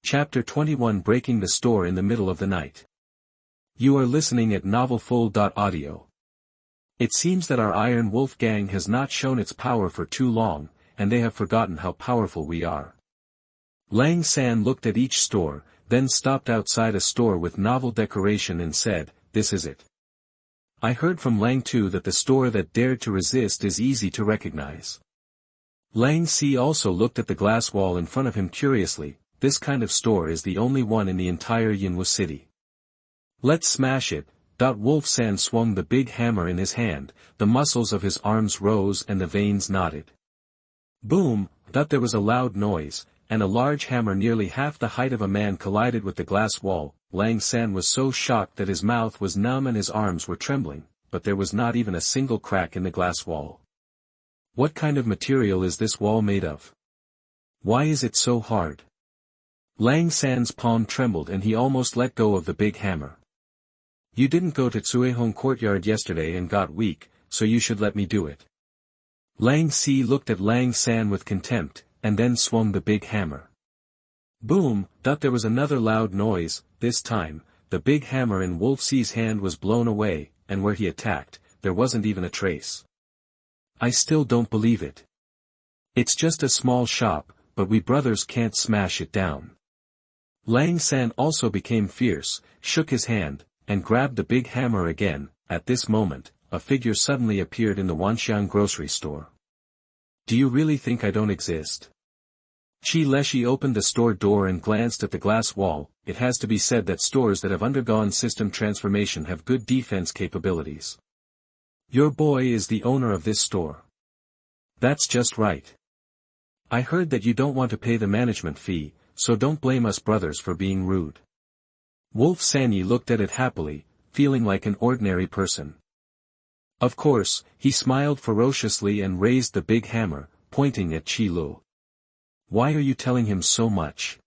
Chapter 21 Breaking the Store in the Middle of the Night. You are listening at novelfull.audio. It seems that our Iron Wolf gang has not shown its power for too long, and they have forgotten how powerful we are. Lang San looked at each store, then stopped outside a store with novel decoration and said, "This is it." I heard from Lang Tu that the store that dared to resist is easy to recognize. Lang Si also looked at the glass wall in front of him curiously. This kind of store is the only one in the entire Yinhua city. Let's smash it. Wolf San swung the big hammer in his hand, the muscles of his arms rose and the veins knotted. Boom! There was a loud noise, and a large hammer nearly half the height of a man collided with the glass wall. Lang San was so shocked that his mouth was numb and his arms were trembling, but there was not even a single crack in the glass wall. What kind of material is this wall made of? Why is it so hard? Lang San's palm trembled and he almost let go of the big hammer. You didn't go to Tsuehong courtyard yesterday and got weak, so you should let me do it. Lang Si looked at Lang San with contempt, and then swung the big hammer. Boom! There was another loud noise. This time, the big hammer in Wolf Si's hand was blown away, and where he attacked, there wasn't even a trace. I still don't believe it. It's just a small shop, but we brothers can't smash it down. Lang San also became fierce, shook his hand, and grabbed the big hammer again. At this moment, a figure suddenly appeared in the Wanxiang grocery store. Do you really think I don't exist? Qi Leshi opened the store door and glanced at the glass wall. It has to be said that stores that have undergone system transformation have good defense capabilities. Your boy is the owner of this store. That's just right. I heard that you don't want to pay the management fee, so don't blame us brothers for being rude. Wolf Sanyi looked at it happily, feeling like an ordinary person. Of course, he smiled ferociously and raised the big hammer, pointing at Qi Lu. Why are you telling him so much?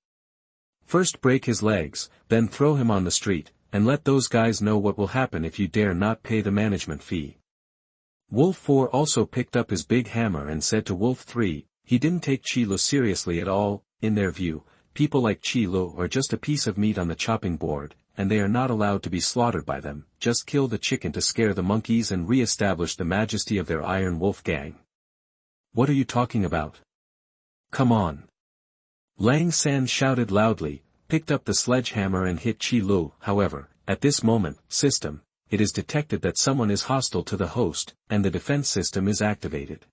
First break his legs, then throw him on the street, and let those guys know what will happen if you dare not pay the management fee. Wolf 4 also picked up his big hammer and said to Wolf 3, he didn't take Qi Lu seriously at all. In their view, people like Qi Lu are just a piece of meat on the chopping board, and they are not allowed to be slaughtered by them. Just kill the chicken to scare the monkeys and re-establish the majesty of their Iron Wolf gang. What are you talking about? Come on. Lang San shouted loudly, picked up the sledgehammer and hit Qi Lu. However, at this moment, system, it is detected that someone is hostile to the host, and the defense system is activated.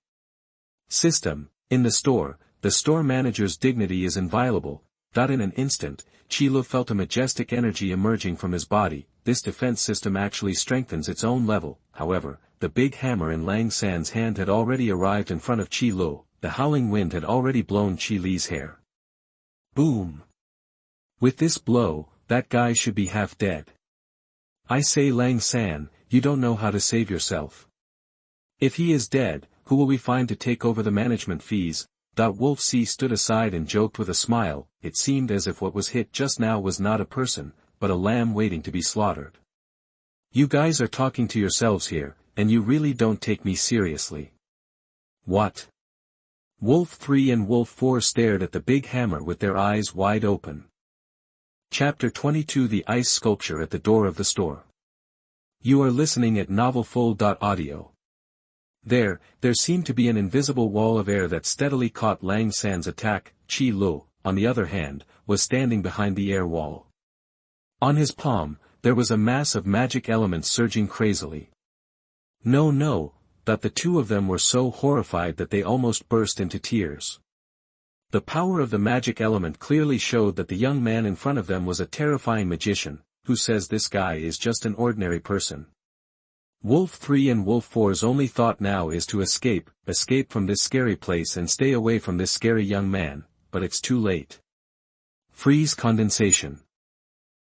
System, in the store manager's dignity is inviolable. In an instant, Qi Lu felt a majestic energy emerging from his body. This defense system actually strengthens its own level. However, the big hammer in Lang San's hand had already arrived in front of Qi Lu. The howling wind had already blown Qi Li's hair. Boom! With this blow, that guy should be half dead. I say, Lang San, you don't know how to save yourself. If he is dead, who will we find to take over the management fees? Wolf C stood aside and joked with a smile. It seemed as if what was hit just now was not a person, but a lamb waiting to be slaughtered. You guys are talking to yourselves here, and you really don't take me seriously. What? Wolf 3 and Wolf 4 stared at the big hammer with their eyes wide open. Chapter 22 The Ice Sculpture at the Door of the Store. You are listening at novelfull.audio. There seemed to be an invisible wall of air that steadily caught Lang San's attack. Qi Lu, on the other hand, was standing behind the air wall. On his palm, there was a mass of magic elements surging crazily. No, the two of them were so horrified that they almost burst into tears. The power of the magic element clearly showed that the young man in front of them was a terrifying magician. Who says this guy is just an ordinary person? Wolf 3 and Wolf 4's only thought now is to escape from this scary place and stay away from this scary young man, but it's too late. Freeze condensation.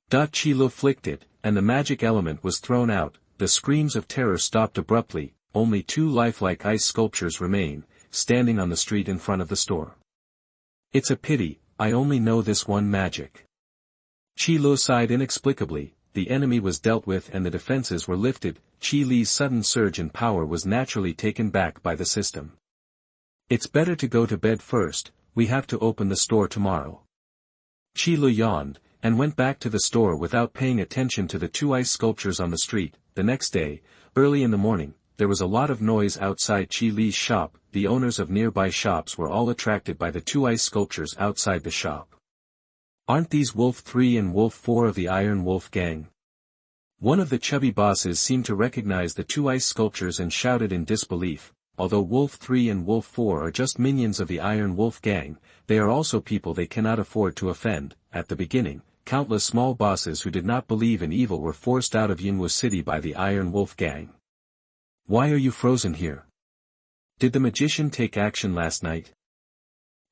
Qi Lu flicked it, and the magic element was thrown out. The screams of terror stopped abruptly. Only two lifelike ice sculptures remain, standing on the street in front of the store. It's a pity, I only know this one magic. Qi Lu sighed inexplicably. The enemy was dealt with and the defenses were lifted. Qi Li's sudden surge in power was naturally taken back by the system. It's better to go to bed first, we have to open the store tomorrow. Chi-Lu yawned, and went back to the store without paying attention to the two ice sculptures on the street. The next day, early in the morning, there was a lot of noise outside Chi-Li's shop. The owners of nearby shops were all attracted by the two ice sculptures outside the shop. "Aren't these Wolf 3 and Wolf 4 of the Iron Wolf gang?" One of the chubby bosses seemed to recognize the two ice sculptures and shouted in disbelief. Although Wolf 3 and Wolf 4 are just minions of the Iron Wolf gang, they are also people they cannot afford to offend. At the beginning, countless small bosses who did not believe in evil were forced out of Yunwu City by the Iron Wolf gang. "Why are you frozen here? Did the magician take action last night?"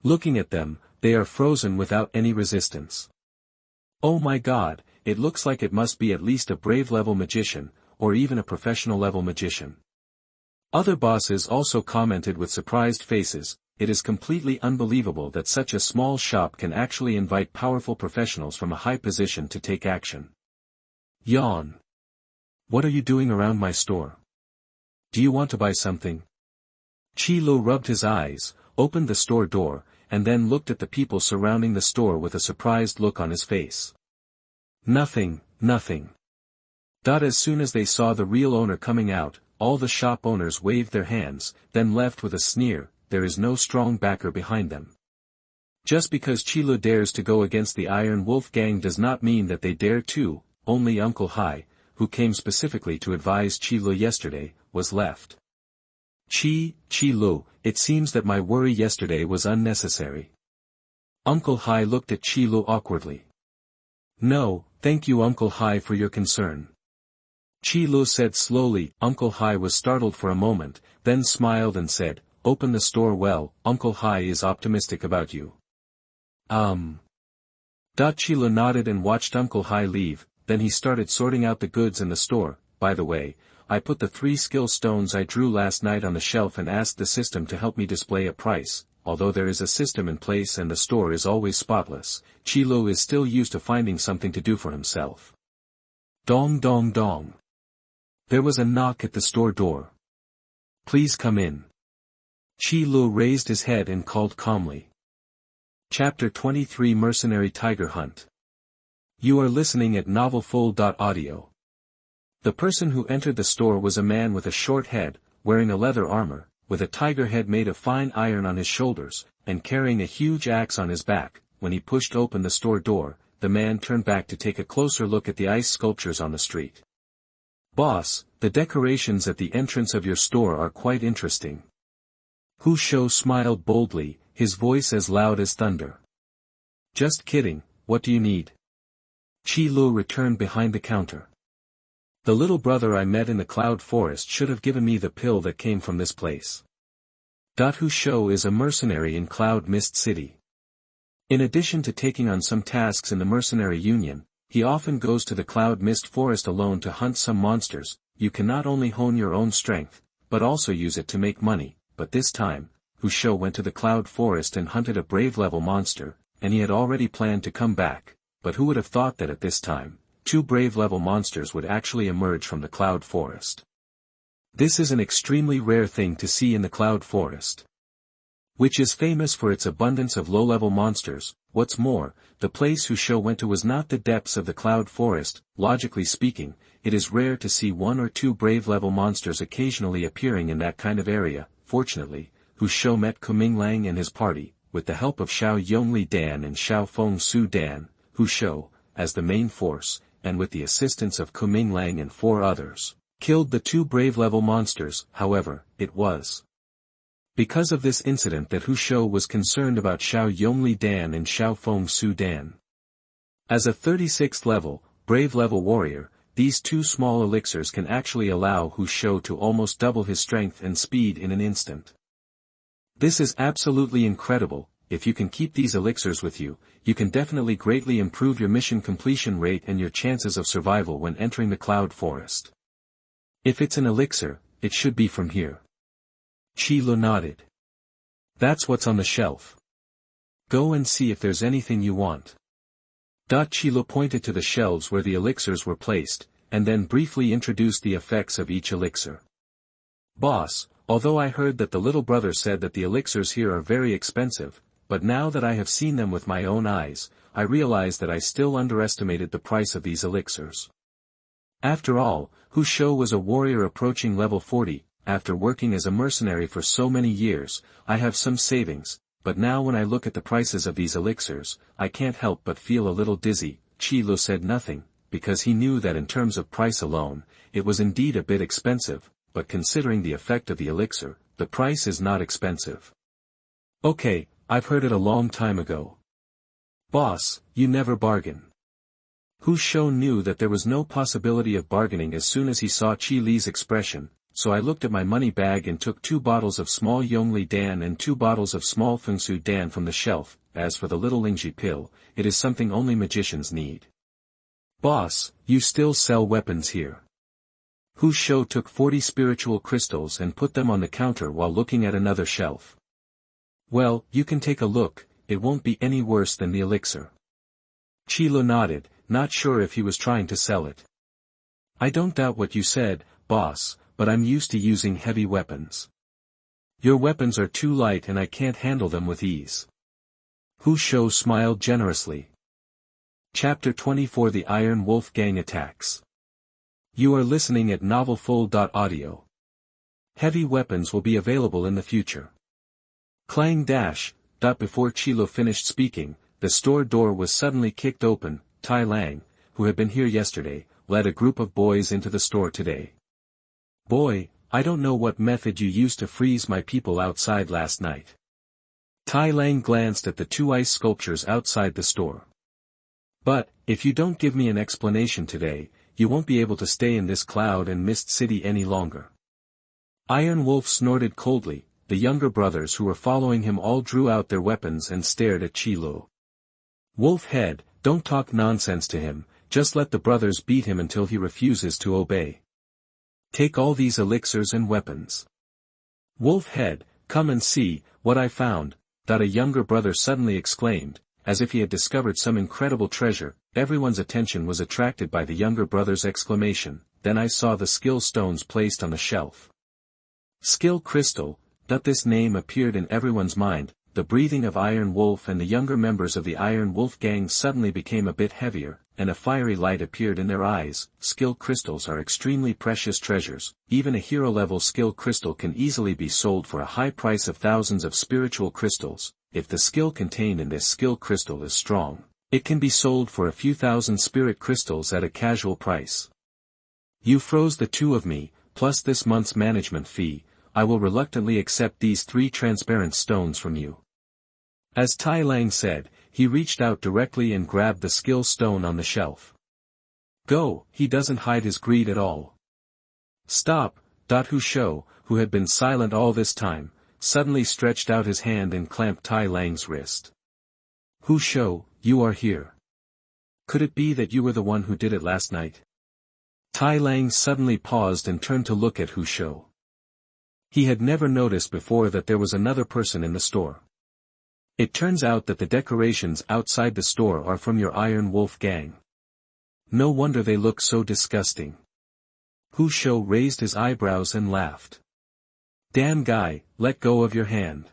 Looking at them, they are frozen without any resistance. "Oh my god, it looks like it must be at least a brave level magician, or even a professional level magician." Other bosses also commented with surprised faces. "It is completely unbelievable that such a small shop can actually invite powerful professionals from a high position to take action." Yawn. "What are you doing around my store? Do you want to buy something?" Chi-Lu rubbed his eyes, opened the store door, and then looked at the people surrounding the store with a surprised look on his face. "Nothing, nothing." As soon as they saw the real owner coming out, all the shop owners waved their hands, then left with a sneer. There is no strong backer behind them. Just because Chi-Lu dares to go against the Iron Wolf gang does not mean that they dare to. Only Uncle Hai, who came specifically to advise Chi-Lu yesterday, was left. Chi-Lu, it seems that my worry yesterday was unnecessary." Uncle Hai looked at Chi-Lu awkwardly. "No, thank you Uncle Hai for your concern." Chi-Lu said slowly. Uncle Hai was startled for a moment, then smiled and said, "Open the store well, Uncle Hai is optimistic about you." Chi-Lu nodded and watched Uncle Hai leave, then he started sorting out the goods in the store. "By the way, I put the 3 skill stones I drew last night on the shelf and asked the system to help me display a price. Although there is a system in place and the store is always spotless, Chi-Lu is still used to finding something to do for himself." Dong dong dong. There was a knock at the store door. "Please come in." Chi-Lu raised his head and called calmly. Chapter 23 Mercenary Tiger Hunt. You are listening at NovelsMyriad. The person who entered the store was a man with a short head, wearing a leather armor, with a tiger head made of fine iron on his shoulders, and carrying a huge axe on his back. When he pushed open the store door, the man turned back to take a closer look at the ice sculptures on the street. "Boss, the decorations at the entrance of your store are quite interesting." Hu Shou smiled boldly, his voice as loud as thunder. "Just kidding, what do you need?" Chi-Lu returned behind the counter. "The little brother I met in the Cloud Forest should have given me the pill that came from this place." Hu Shou is a mercenary in Cloud Mist City. In addition to taking on some tasks in the Mercenary Union, he often goes to the Cloud Mist Forest alone to hunt some monsters. You can not only hone your own strength, but also use it to make money. But this time, Hu Shou went to the Cloud Forest and hunted a brave level monster, and he had already planned to come back. But who would have thought that at this time, 2 brave level monsters would actually emerge from the Cloud Forest? This is an extremely rare thing to see in the Cloud Forest, which is famous for its abundance of low-level monsters. What's more, the place Hu Shou went to was not the depths of the Cloud Forest. Logically speaking, it is rare to see 1 or 2 brave-level monsters occasionally appearing in that kind of area. Fortunately, Hu Shou met Kuming Lang and his party. With the help of Xiao Yongli Dan and Xiao Feng Su Dan, Hu Shou, as the main force, and with the assistance of Kuming Lang and 4 others, killed the 2 brave-level monsters. However, it was because of this incident that Hu Shou was concerned about Xiao Yongli Dan and Xiao Feng Su Dan. As a 36th level, brave level warrior, these 2 small elixirs can actually allow Hu Shou to almost double his strength and speed in an instant. This is absolutely incredible. If you can keep these elixirs with you, you can definitely greatly improve your mission completion rate and your chances of survival when entering the Cloud Forest. If it's an elixir, it should be from here. Chi-Lu nodded. That's what's on the shelf. Go and see if there's anything you want. Chi-Lu pointed to the shelves where the elixirs were placed, and then briefly introduced the effects of each elixir. Boss, although I heard that the little brother said that the elixirs here are very expensive, but now that I have seen them with my own eyes, I realized that I still underestimated the price of these elixirs. After all, Hu Shou was a warrior approaching level 40, after working as a mercenary for so many years, I have some savings, but now when I look at the prices of these elixirs, I can't help but feel a little dizzy. Qi Lu said nothing, because he knew that in terms of price alone, it was indeed a bit expensive, but considering the effect of the elixir, the price is not expensive. Okay, I've heard it a long time ago. Boss, you never bargain. Hu Shou knew that there was no possibility of bargaining as soon as he saw Qi Li's expression, so I looked at my money bag and took 2 bottles of small Yongli Dan and 2 bottles of small Fengsu Dan from the shelf. As for the little Lingji pill, it is something only magicians need. Boss, you still sell weapons here. Hu Shou took 40 spiritual crystals and put them on the counter while looking at another shelf. Well, you can take a look, it won't be any worse than the elixir. Qi Lu nodded, not sure if he was trying to sell it. I don't doubt what you said, boss, but I'm used to using heavy weapons. Your weapons are too light and I can't handle them with ease. Hu Shou smiled generously. Chapter 24 The Iron Wolf Gang Attacks. You are listening at NovelsMyriad. Heavy weapons will be available in the future. Clang dash. Before Qi Lu finished speaking, the store door was suddenly kicked open. Tai Lang, who had been here yesterday, led a group of boys into the store today. Boy, I don't know what method you used to freeze my people outside last night. Tai Lang glanced at the 2 ice sculptures outside the store. But, if you don't give me an explanation today, you won't be able to stay in this cloud and mist city any longer. Iron Wolf snorted coldly. The younger brothers who were following him all drew out their weapons and stared at Qi Lu. Wolf Head, don't talk nonsense to him, just let the brothers beat him until he refuses to obey. Take all these elixirs and weapons. Wolf Head, come and see what I found, a younger brother suddenly exclaimed, as if he had discovered some incredible treasure. Everyone's attention was attracted by the younger brother's exclamation. Then I saw the skill stones placed on the shelf. Skill crystal. This name appeared in everyone's mind. The breathing of Iron Wolf and the younger members of the Iron Wolf gang suddenly became a bit heavier, and a fiery light appeared in their eyes. Skill crystals are extremely precious treasures. Even a hero-level skill crystal can easily be sold for a high price of thousands of spiritual crystals. If the skill contained in this skill crystal is strong, it can be sold for a few thousand spirit crystals at a casual price. You froze the 2 of me, plus this month's management fee. I will reluctantly accept these 3 transparent stones from you. As Tai Lang said, he reached out directly and grabbed the skill stone on the shelf. Go, he doesn't hide his greed at all. Stop. Hu Shou, who had been silent all this time, suddenly stretched out his hand and clamped Tai Lang's wrist. Hu Shou, you are here. Could it be that you were the one who did it last night? Tai Lang suddenly paused and turned to look at Hu Shou. He had never noticed before that there was another person in the store. It turns out that the decorations outside the store are from your Iron Wolf gang. No wonder they look so disgusting. Hu Shou raised his eyebrows and laughed. Damn guy, let go of your hand.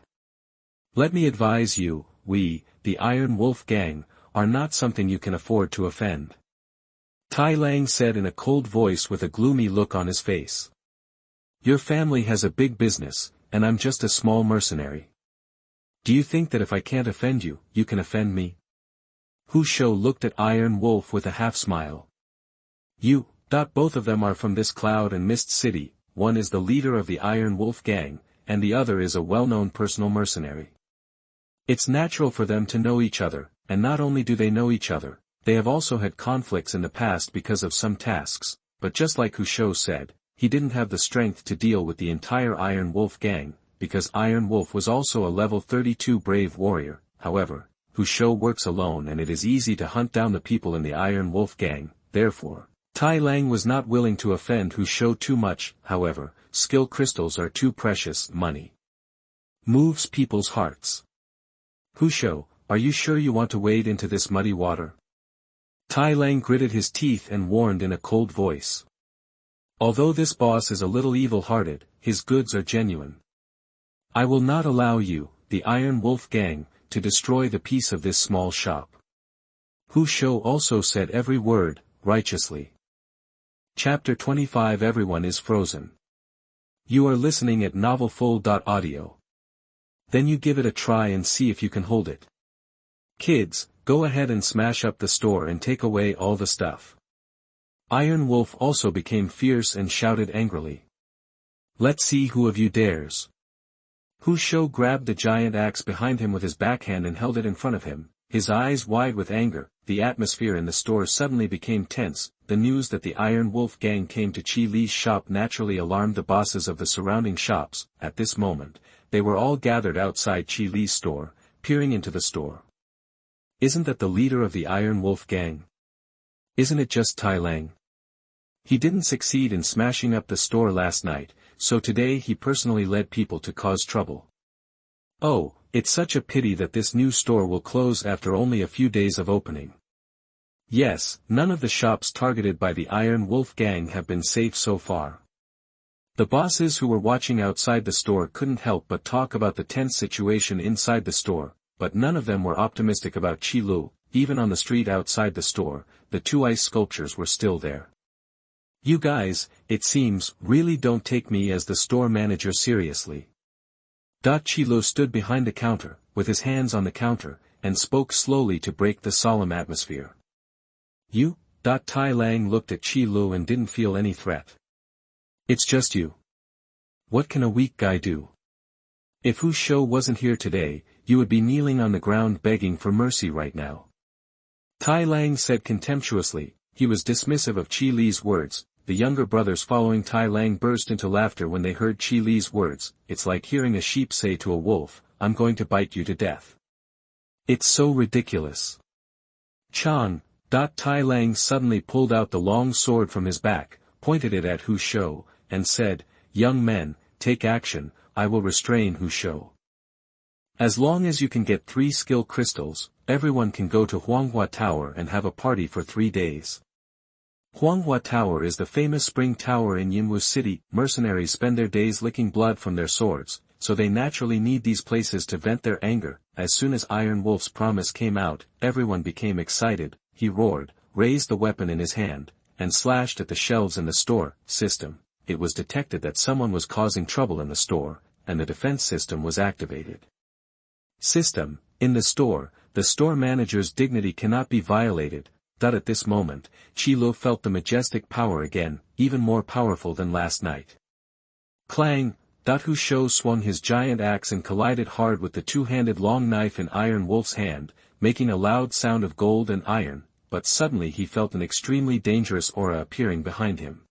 Let me advise you, we, the Iron Wolf gang, are not something you can afford to offend. Tai Lang said in a cold voice with a gloomy look on his face. Your family has a big business, and I'm just a small mercenary. Do you think that if I can't offend you, you can offend me? Hu Shou looked at Iron Wolf with a half-smile. You, both of them are from this cloud and mist city. One is the leader of the Iron Wolf gang, and the other is a well-known personal mercenary. It's natural for them to know each other, and not only do they know each other, they have also had conflicts in the past because of some tasks, but just like Hu Shou said, he didn't have the strength to deal with the entire Iron Wolf gang, because Iron Wolf was also a level 32 brave warrior. However, Hu Shou works alone and it is easy to hunt down the people in the Iron Wolf gang. Therefore, Tai Lang was not willing to offend Hu Shou too much. However, skill crystals are too precious. Money moves people's hearts. Hu Shou, are you sure you want to wade into this muddy water? Tai Lang gritted his teeth and warned in a cold voice. Although this boss is a little evil-hearted, his goods are genuine. I will not allow you, the Iron Wolf gang, to destroy the peace of this small shop. Hu Shou also said every word, righteously. Chapter 25 Everyone is frozen. You are listening at NovelsMyriad. Then you give it a try and see if you can hold it. Kids, go ahead and smash up the store and take away all the stuff. Iron Wolf also became fierce and shouted angrily. Let's see who of you dares. Hu Shou grabbed the giant axe behind him with his backhand and held it in front of him, his eyes wide with anger. The atmosphere in the store suddenly became tense. The news that the Iron Wolf gang came to Qi Li's shop naturally alarmed the bosses of the surrounding shops. At this moment, they were all gathered outside Qi Li's store, peering into the store. Isn't that the leader of the Iron Wolf gang? Isn't it just Tai Lang? He didn't succeed in smashing up the store last night, so today he personally led people to cause trouble. Oh, it's such a pity that this new store will close after only a few days of opening. Yes, none of the shops targeted by the Iron Wolf gang have been safe so far. The bosses who were watching outside the store couldn't help but talk about the tense situation inside the store, but none of them were optimistic about Qi Lu. Even on the street outside the store, the two ice sculptures were still there. You guys, it seems, really don't take me as the store manager seriously. Qi Lu stood behind the counter, with his hands on the counter, and spoke slowly to break the solemn atmosphere. You? Tai Lang looked at Qi Lu and didn't feel any threat. It's just you. What can a weak guy do? If Hu Shou wasn't here today, you would be kneeling on the ground begging for mercy right now. Tai Lang said contemptuously. He was dismissive of Qi Li's words. The younger brothers following Tai Lang burst into laughter when they heard Qi Li's words. It's like hearing a sheep say to a wolf, I'm going to bite you to death. It's so ridiculous. Chang. Tai Lang suddenly pulled out the long sword from his back, pointed it at Hu Shou, and said, Young men, take action, I will restrain Hu Shou. As long as you can get 3 skill crystals, everyone can go to Huanghua Tower and have a party for 3 days. Huanghua Tower is the famous spring tower in Yinwu City. Mercenaries spend their days licking blood from their swords, so they naturally need these places to vent their anger. As soon as Iron Wolf's promise came out, everyone became excited. He roared, raised the weapon in his hand, and slashed at the shelves in the store system. It was detected that someone was causing trouble in the store, and the defense system was activated. System, in the store manager's dignity cannot be violated. At this moment, Qi Lu felt the majestic power again, even more powerful than last night. Clang! Hu Shou swung his giant axe and collided hard with the two-handed long knife in Iron Wolf's hand, making a loud sound of gold and iron, but suddenly he felt an extremely dangerous aura appearing behind him.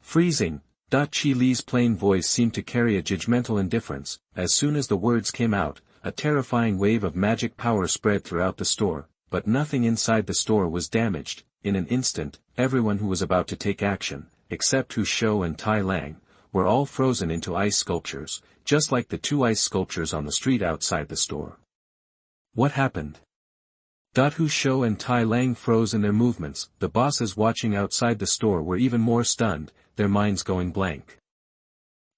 Freezing! Qi Li's plain voice seemed to carry a judgmental indifference. As soon as the words came out, a terrifying wave of magic power spread throughout the store, but nothing inside the store was damaged. In an instant, everyone who was about to take action, except Hu Shou and Tai Lang, were all frozen into ice sculptures, just like the 2 ice sculptures on the street outside the store. What happened? Hu Shou and Tai Lang froze in their movements. The bosses watching outside the store were even more stunned, their minds going blank.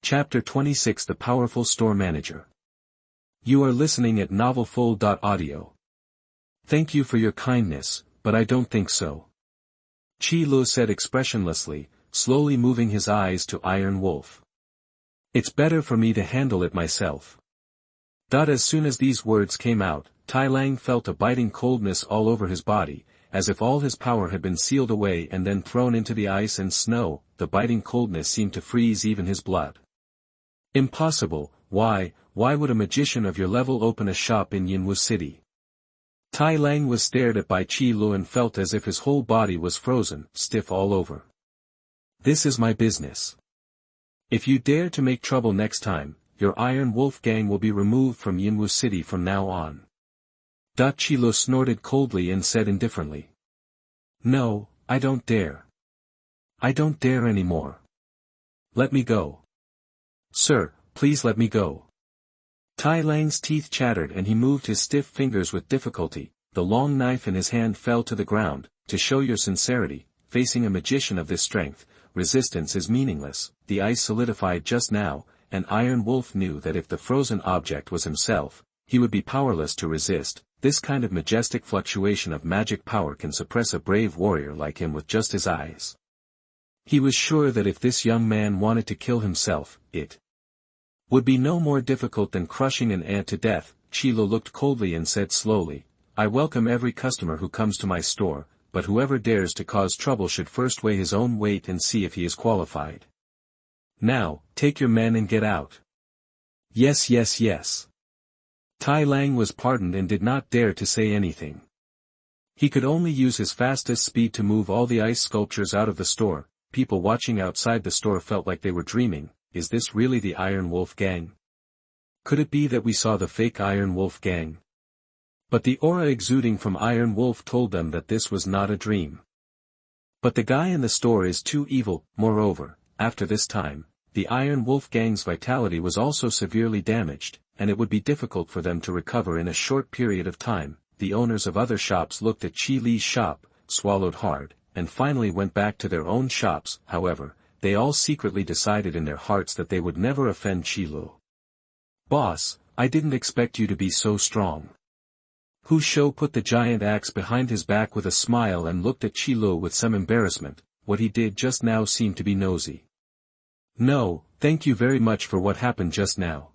Chapter 26 The Powerful Store Manager. You are listening at NovelsMyriad. Thank you for your kindness, but I don't think so. Qi Lu said expressionlessly, slowly moving his eyes to Iron Wolf. It's better for me to handle it myself. As soon as these words came out, Tai Lang felt a biting coldness all over his body, as if all his power had been sealed away and then thrown into the ice and snow. The biting coldness seemed to freeze even his blood. Impossible. Why would a magician of your level open a shop in Yinwu City? Tai Lang was stared at by Qi Lu and felt as if his whole body was frozen, stiff all over. This is my business. If you dare to make trouble next time, your Iron Wolf gang will be removed from Yinwu City from now on. Qi Lu snorted coldly and said indifferently. No, I don't dare. I don't dare anymore. Let me go. Sir, please let me go. Tai Lang's teeth chattered and he moved his stiff fingers with difficulty. The long knife in his hand fell to the ground. To show your sincerity, facing a magician of this strength, resistance is meaningless. The ice solidified just now, and Iron Wolf knew that if the frozen object was himself, he would be powerless to resist. This kind of majestic fluctuation of magic power can suppress a brave warrior like him with just his eyes. He was sure that if this young man wanted to kill himself, it would be no more difficult than crushing an ant to death. Chilo looked coldly and said slowly, "I welcome every customer who comes to my store, but whoever dares to cause trouble should first weigh his own weight and see if he is qualified. Now, take your men and get out." "Yes, yes, yes." Tai Lang was pardoned and did not dare to say anything. He could only use his fastest speed to move all the ice sculptures out of the store. People watching outside the store felt like they were dreaming. Is this really the Iron Wolf gang? Could it be that we saw the fake Iron Wolf gang? But the aura exuding from Iron Wolf told them that this was not a dream. But the guy in the store is too evil. Moreover, after this time, the Iron Wolf gang's vitality was also severely damaged, and it would be difficult for them to recover in a short period of time. The owners of other shops looked at Chi Li's shop, swallowed hard, and finally went back to their own shops. However, they all secretly decided in their hearts that they would never offend Chi Li. "Boss, I didn't expect you to be so strong." Hu Shou put the giant axe behind his back with a smile and looked at Chi Li with some embarrassment. What he did just now seemed to be nosy. "No, thank you very much for what happened just now."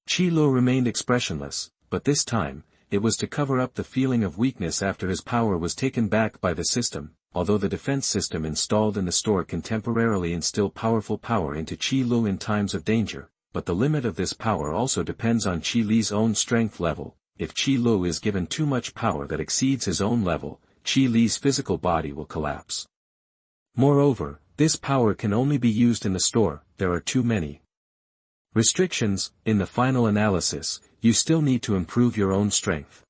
Chi Li remained expressionless, but this time, it was to cover up the feeling of weakness after his power was taken back by the system. Although the defense system installed in the store can temporarily instill powerful power into Chi Li in times of danger, but the limit of this power also depends on Chi Li's own strength level. If Chi Li is given too much power that exceeds his own level, Chi Li's physical body will collapse. Moreover, this power can only be used in the store. There are too many restrictions. In the final analysis, you still need to improve your own strength.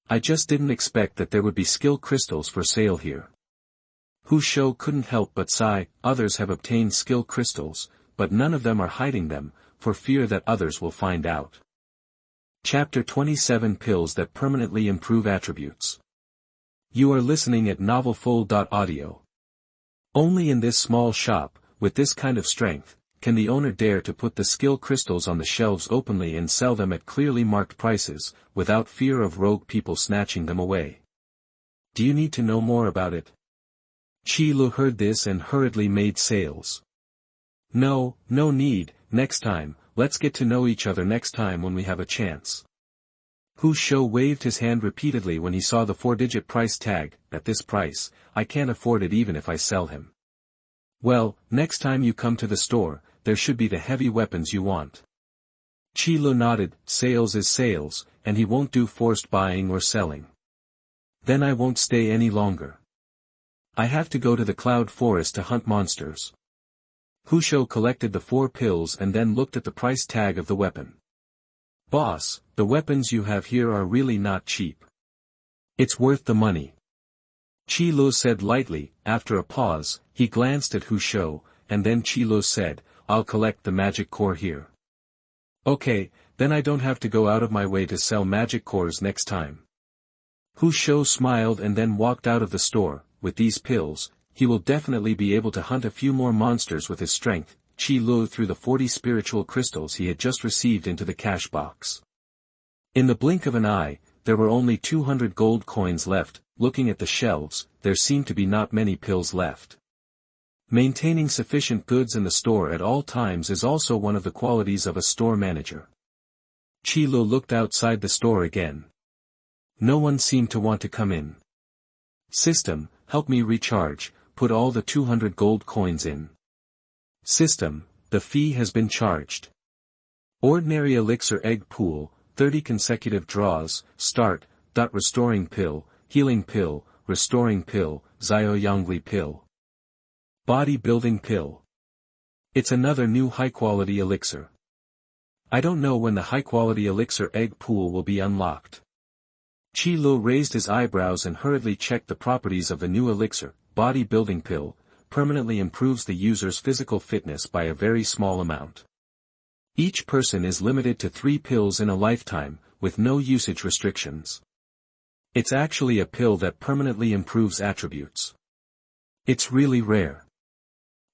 I just didn't expect that there would be skill crystals for sale here. Hu Shou couldn't help but sigh. Others have obtained skill crystals, but none of them are hiding them, for fear that others will find out. Chapter 27 Pills that Permanently Improve Attributes. You are listening at NovelsMyriad. Only in this small shop, with this kind of strength, can the owner dare to put the skill crystals on the shelves openly and sell them at clearly marked prices, without fear of rogue people snatching them away. Do you need to know more about it? Chi Li heard this and hurriedly made sales. No, no need. Next time, let's get to know each other next time when we have a chance. Hu Shou waved his hand repeatedly when he saw the 4-digit price tag. At this price, I can't afford it even if I sell him. Well, next time you come to the store, there should be the heavy weapons you want. Chi Li nodded. Sales is sales, and he won't do forced buying or selling. Then I won't stay any longer. I have to go to the Cloud Forest to hunt monsters. Hu Shou collected the 4 pills and then looked at the price tag of the weapon. Boss, the weapons you have here are really not cheap. It's worth the money. Chi Li said lightly. After a pause, he glanced at Hu Shou, and then Chi Li said, I'll collect the magic core here. Okay, then I don't have to go out of my way to sell magic cores next time. Hu Shou smiled and then walked out of the store. With these pills, he will definitely be able to hunt a few more monsters with his strength. Chi Li threw the 40 spiritual crystals he had just received into the cash box. In the blink of an eye, there were only 200 gold coins left. Looking at the shelves, there seemed to be not many pills left. Maintaining sufficient goods in the store at all times is also one of the qualities of a store manager. Chi Li looked outside the store again. No one seemed to want to come in. System, help me recharge. Put all the 200 gold coins in. System, the fee has been charged. Ordinary elixir egg pool, 30 consecutive draws. Start. Restoring pill, healing pill, restoring pill, Xiaoyangli pill. Body building pill. It's another new high-quality elixir. I don't know when the high-quality elixir egg pool will be unlocked. Chi Li raised his eyebrows and hurriedly checked the properties of the new elixir. Body building pill, permanently improves the user's physical fitness by a very small amount. Each person is limited to 3 pills in a lifetime, with no usage restrictions. It's actually a pill that permanently improves attributes. It's really rare.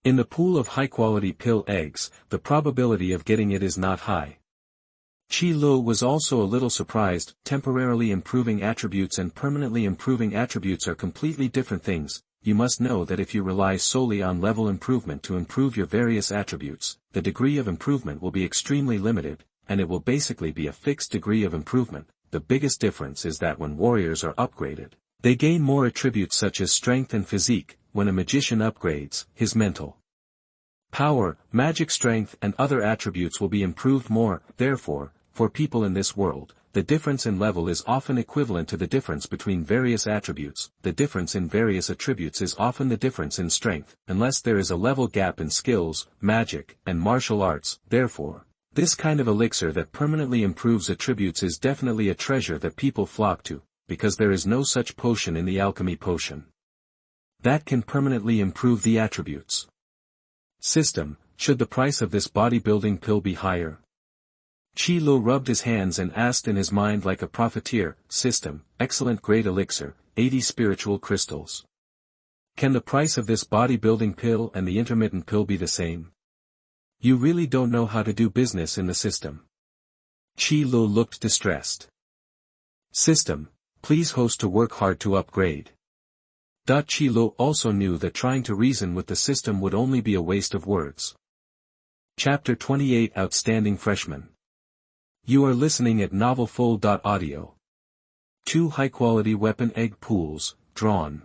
In the pool of high-quality pill eggs, the probability of getting it is not high. Qi Lu was also a little surprised. Temporarily improving attributes and permanently improving attributes are completely different things. You must know that if you rely solely on level improvement to improve your various attributes, the degree of improvement will be extremely limited, and it will basically be a fixed degree of improvement. The biggest difference is that when warriors are upgraded, they gain more attributes such as strength and physique. When a magician upgrades, his mental power, magic strength and other attributes will be improved more. Therefore, for people in this world, the difference in level is often equivalent to the difference between various attributes. The difference in various attributes is often the difference in strength, unless there is a level gap in skills, magic, and martial arts. Therefore, this kind of elixir that permanently improves attributes is definitely a treasure that people flock to, because there is no such potion in the alchemy potion that can permanently improve the attributes. System: should the price of this bodybuilding pill be higher? Qi Lu rubbed his hands and asked in his mind like a profiteer. System: excellent, great elixir, 80 spiritual crystals. Can the price of this bodybuilding pill and the intermittent pill be the same? You really don't know how to do business in the system. Qi Lu looked distressed. System: please host to work hard to upgrade. Qi Lu also knew that trying to reason with the system would only be a waste of words. Chapter 28 Outstanding Freshmen. You are listening at NovelsMyriad. 2 high-quality weapon egg pools, drawn.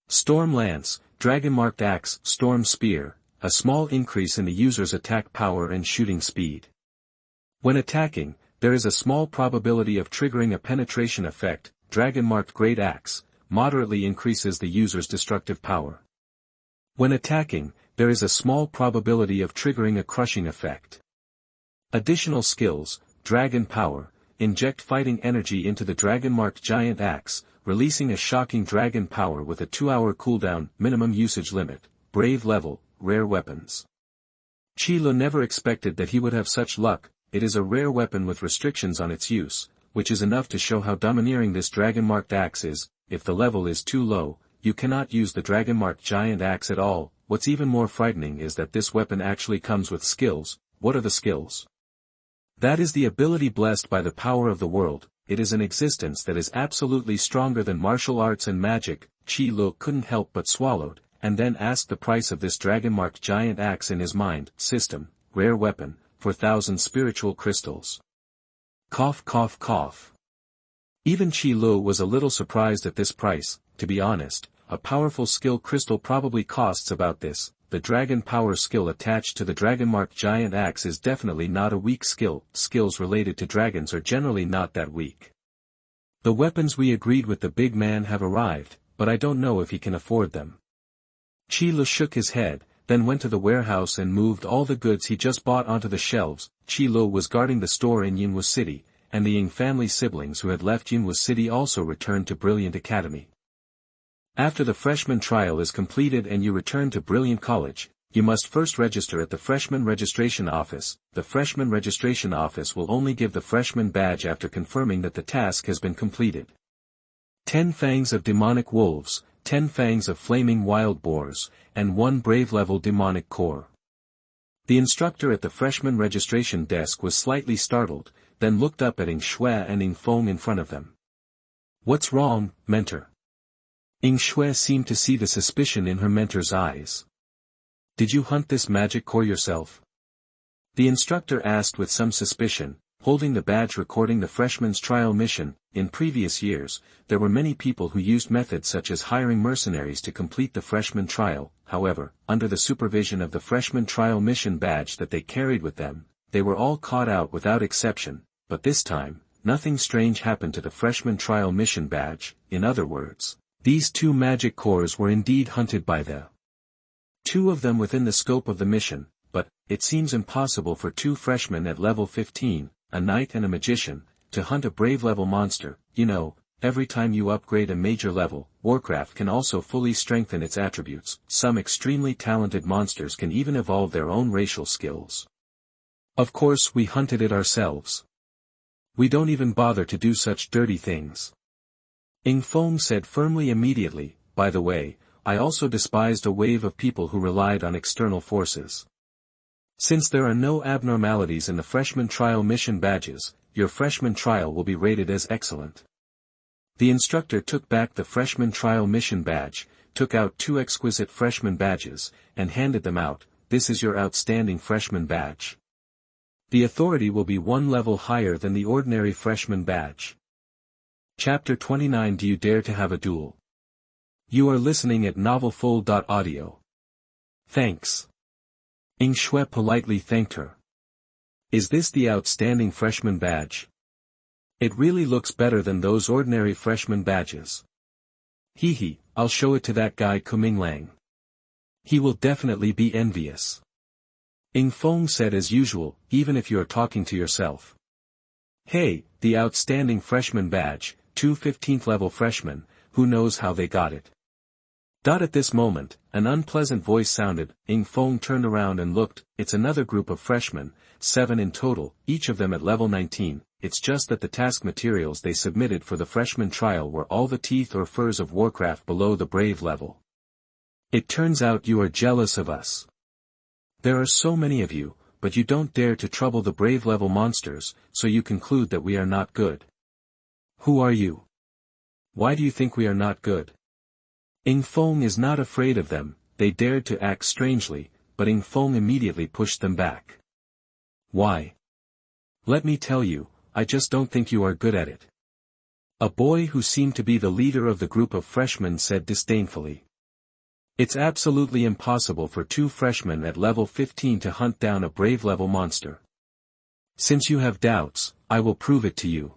Storm Lance, Dragon-marked axe, Storm Spear, a small increase in the user's attack power and shooting speed. When attacking, there is a small probability of triggering a penetration effect. Dragon-marked Great Axe moderately increases the user's destructive power. When attacking, there is a small probability of triggering a crushing effect. Additional skills: Dragon Power, inject fighting energy into the dragon-marked giant axe, releasing a shocking dragon power with a 2-hour cooldown, minimum usage limit. Brave level, rare weapons. Qi Lu never expected that he would have such luck. It is a rare weapon with restrictions on its use, which is enough to show how domineering this dragon-marked axe is. If the level is too low, you cannot use the dragon-marked giant axe at all. What's even more frightening is that this weapon actually comes with skills. What are the skills? That is the ability blessed by the power of the world. It is an existence that is absolutely stronger than martial arts and magic. Qi Lu couldn't help but swallowed, and then asked the price of this dragon-marked giant axe in his mind. System: rare weapon, 4,000 spiritual crystals. Cough cough cough. Even Qi Lu was a little surprised at this price. To be honest, a powerful skill crystal probably costs about this. The dragon power skill attached to the dragon-marked giant axe is definitely not a weak skill. Skills related to dragons are generally not that weak. The weapons we agreed with the big man have arrived, but I don't know if he can afford them. Qi Lu shook his head, then went to the warehouse and moved all the goods he just bought onto the shelves. Qi Lu was guarding the store in Yunwu City, and the Ying family siblings who had left Yunwu City also returned to Brilliant Academy. After the freshman trial is completed and you return to Brilliant College, you must first register at the Freshman Registration Office. The Freshman Registration Office will only give the freshman badge after confirming that the task has been completed. 10 fangs of demonic wolves, 10 fangs of flaming wild boars, and 1 brave level demonic core. The instructor at the freshman registration desk was slightly startled, then looked up at Ying Shui and Ying Feng in front of them. What's wrong, mentor? Ying Shui seemed to see the suspicion in her mentor's eyes. Did you hunt this magic core yourself? The instructor asked with some suspicion, holding the badge recording the freshman's trial mission. In previous years, there were many people who used methods such as hiring mercenaries to complete the freshman trial. However, under the supervision of the freshman trial mission badge that they carried with them, they were all caught out without exception. But this time, nothing strange happened to the freshman trial mission badge. In other words, these 2 magic cores were indeed hunted by the 2 of them within the scope of the mission, but it seems impossible for 2 freshmen at level 15, a knight and a magician, to hunt a brave level monster. You know, every time you upgrade a major level, Warcraft can also fully strengthen its attributes. Some extremely talented monsters can even evolve their own racial skills. Of course we hunted it ourselves. We don't even bother to do such dirty things. Ying Feng said firmly immediately. By the way, I also despised a wave of people who relied on external forces. Since there are no abnormalities in the freshman trial mission badges, your freshman trial will be rated as excellent. The instructor took back the freshman trial mission badge, took out 2 exquisite freshman badges, and handed them out. This is your outstanding freshman badge. The authority will be 1 level higher than the ordinary freshman badge. Chapter 29. Do you dare to have a duel? You are listening at NovelsMyriad. Thanks. Ying Shui politely thanked her. Is this the outstanding freshman badge? It really looks better than those ordinary freshman badges. Hee, I'll show it to that guy Kuming Lang. He will definitely be envious. Ying Feng said as usual, even if you're talking to yourself. Hey, the outstanding freshman badge, 2 15th level freshmen, who knows how they got it? At this moment, an unpleasant voice sounded. Ying Feng turned around and looked. It's another group of freshmen, 7 in total, each of them at level 19, it's just that the task materials they submitted for the freshman trial were all the teeth or furs of Warcraft below the brave level. It turns out you are jealous of us. There are so many of you, but you don't dare to trouble the brave level monsters, so you conclude that we are not good. Who are you? Why do you think we are not good? Ying Feng is not afraid of them. They dared to act strangely, but Ying Feng immediately pushed them back. Why? Let me tell you, I just don't think you are good at it. A boy who seemed to be the leader of the group of freshmen said disdainfully. It's absolutely impossible for 2 freshmen at level 15 to hunt down a brave level monster. Since you have doubts, I will prove it to you.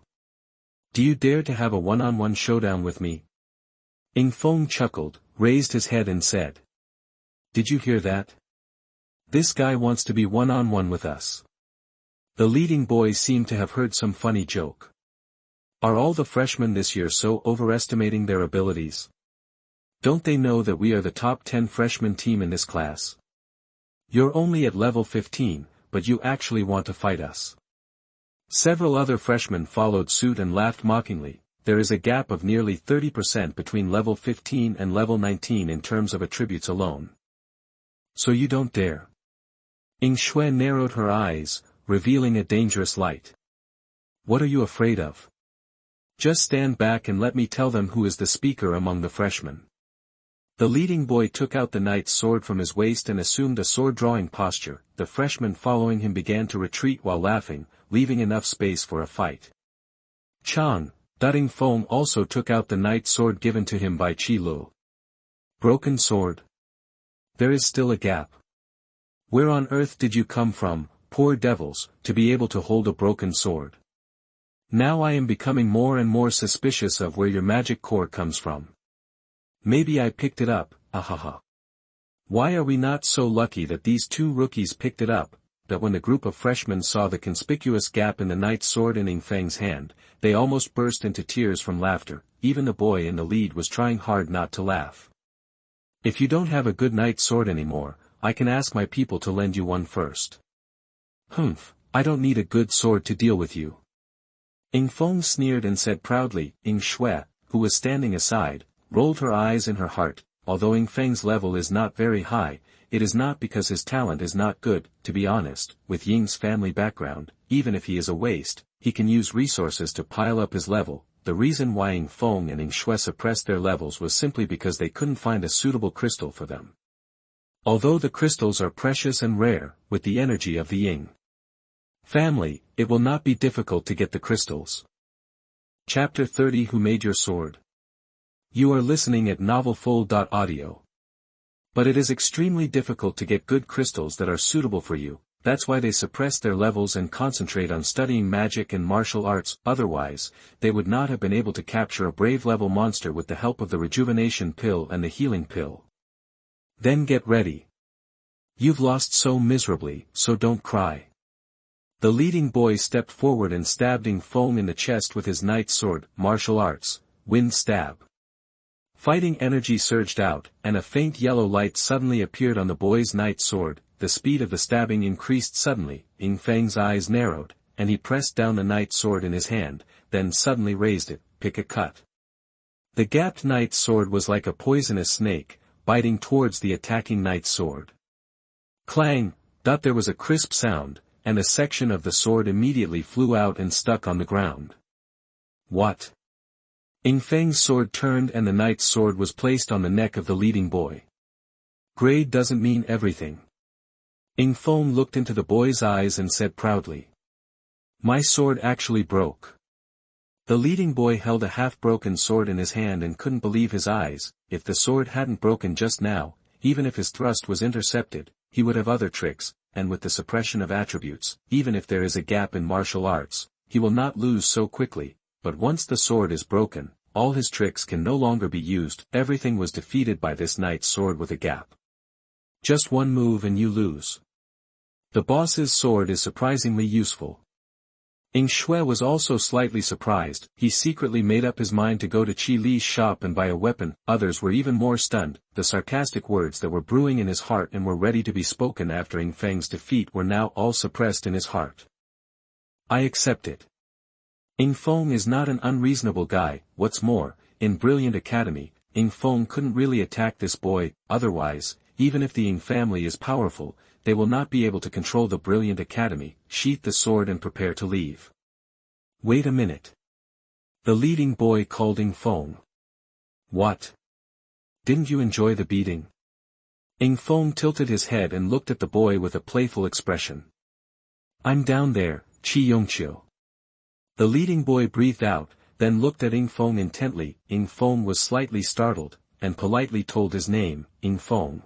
Do you dare to have a one-on-one showdown with me? Ying Feng chuckled, raised his head and said. Did you hear that? This guy wants to be one-on-one with us. The leading boy seemed to have heard some funny joke. Are all the freshmen this year so overestimating their abilities? Don't they know that we are the top 10 freshman team in this class? You're only at level 15, but you actually want to fight us. Several other freshmen followed suit and laughed mockingly. There is a gap of nearly 30% between level 15 and level 19 in terms of attributes alone. So you don't dare. Ying Shui narrowed her eyes, revealing a dangerous light. What are you afraid of? Just stand back and let me tell them who is the speaker among the freshmen. The leading boy took out the knight's sword from his waist and assumed a sword-drawing posture. The freshmen following him began to retreat while laughing, leaving enough space for a fight. Chang, Ying Feng also took out the knight's sword given to him by Qi Lu. Broken sword. There is still a gap. Where on earth did you come from, poor devils, to be able to hold a broken sword? Now I am becoming more and more suspicious of where your magic core comes from. Maybe I picked it up, ahaha. Why are we not so lucky that these 2 rookies picked it up? That when the group of freshmen saw the conspicuous gap in the knight's sword in Ying Feng's hand, they almost burst into tears from laughter. Even the boy in the lead was trying hard not to laugh. If you don't have a good knight's sword anymore, I can ask my people to lend you one first. Humph, I don't need a good sword to deal with you. Ying Feng sneered and said proudly. Ying Shui, who was standing aside, rolled her eyes in her heart. Although Ying Feng's level is not very high, it is not because his talent is not good. To be honest, with Ying's family background, even if he is a waste, he can use resources to pile up his level. The reason why Ying Feng and Ying Shui suppressed their levels was simply because they couldn't find a suitable crystal for them. Although the crystals are precious and rare, with the energy of the Ying family, it will not be difficult to get the crystals. Chapter 30. Who made your sword? You are listening at NovelsMyriad. But it is extremely difficult to get good crystals that are suitable for you. That's why they suppress their levels and concentrate on studying magic and martial arts. Otherwise, they would not have been able to capture a brave level monster with the help of the rejuvenation pill and the healing pill. Then get ready. You've lost so miserably, so don't cry. The leading boy stepped forward and stabbed Ying Feng in the chest with his knight's sword. Martial arts, wind stab. Fighting energy surged out, and a faint yellow light suddenly appeared on the boy's knight's sword. The speed of the stabbing increased suddenly. Ying Feng's eyes narrowed, and he pressed down the knight's sword in his hand, then suddenly raised it. Pick a cut. The gapped knight's sword was like a poisonous snake, biting towards the attacking knight's sword. Clang! Thought there was a crisp sound, and a section of the sword immediately flew out and stuck on the ground. What? Ing Feng's sword turned and the knight's sword was placed on the neck of the leading boy. Grade doesn't mean everything. Ing Feng looked into the boy's eyes and said proudly. My sword actually broke. The leading boy held a half-broken sword in his hand and couldn't believe his eyes. If the sword hadn't broken just now, even if his thrust was intercepted, he would have other tricks, and with the suppression of attributes, even if there is a gap in martial arts, he will not lose so quickly, but once the sword is broken, all his tricks can no longer be used. Everything was defeated by this knight's sword with a gap. Just one move and you lose. The boss's sword is surprisingly useful. Ing Shui was also slightly surprised. He secretly made up his mind to go to Qi Li's shop and buy a weapon. Others were even more stunned. The sarcastic words that were brewing in his heart and were ready to be spoken after Ing Feng's defeat were now all suppressed in his heart. I accept it. Ing Feng is not an unreasonable guy. What's more, in Brilliant Academy, Ing Feng couldn't really attack this boy. Otherwise, even if the Ing family is powerful, they will not be able to control the Brilliant Academy. Sheath the sword and prepare to leave. Wait a minute. The leading boy called Ing Feng. What? Didn't you enjoy the beating? Ing Feng tilted his head and looked at the boy with a playful expression. I'm down there, Qi Yongqiu. The leading boy breathed out, then looked at Ing Feng intently. Ing Feng was slightly startled, and politely told his name, Ing Feng.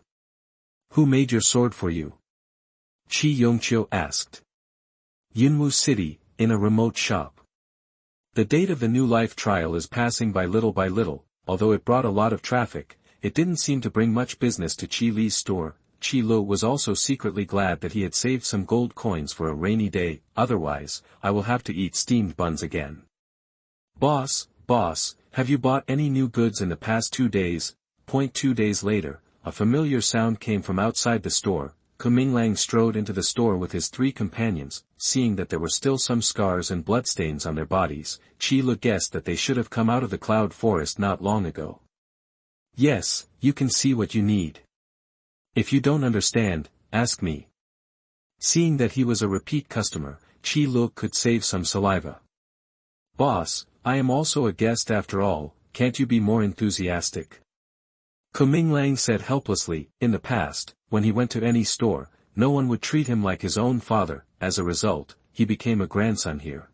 Who made your sword for you? Qi Yongqiu asked. Yunwu City, in a remote shop. The date of the new life trial is passing by little, although it brought a lot of traffic, it didn't seem to bring much business to Qi Li's store. Qi Lu was also secretly glad that he had saved some gold coins for a rainy day. Otherwise, I will have to eat steamed buns again. Boss, have you bought any new goods in the past 2 days? 2 days later, a familiar sound came from outside the store. Kuminglang strode into the store with his 3 companions. Seeing that there were still some scars and bloodstains on their bodies, Qi Lu guessed that they should have come out of the cloud forest not long ago. Yes, you can see what you need. If you don't understand, ask me. Seeing that he was a repeat customer, Qi Lu could save some saliva. Boss, I am also a guest after all, can't you be more enthusiastic? Kuminglang said helplessly. In the past, when he went to any store, no one would treat him like his own father. As a result, he became a grandson here.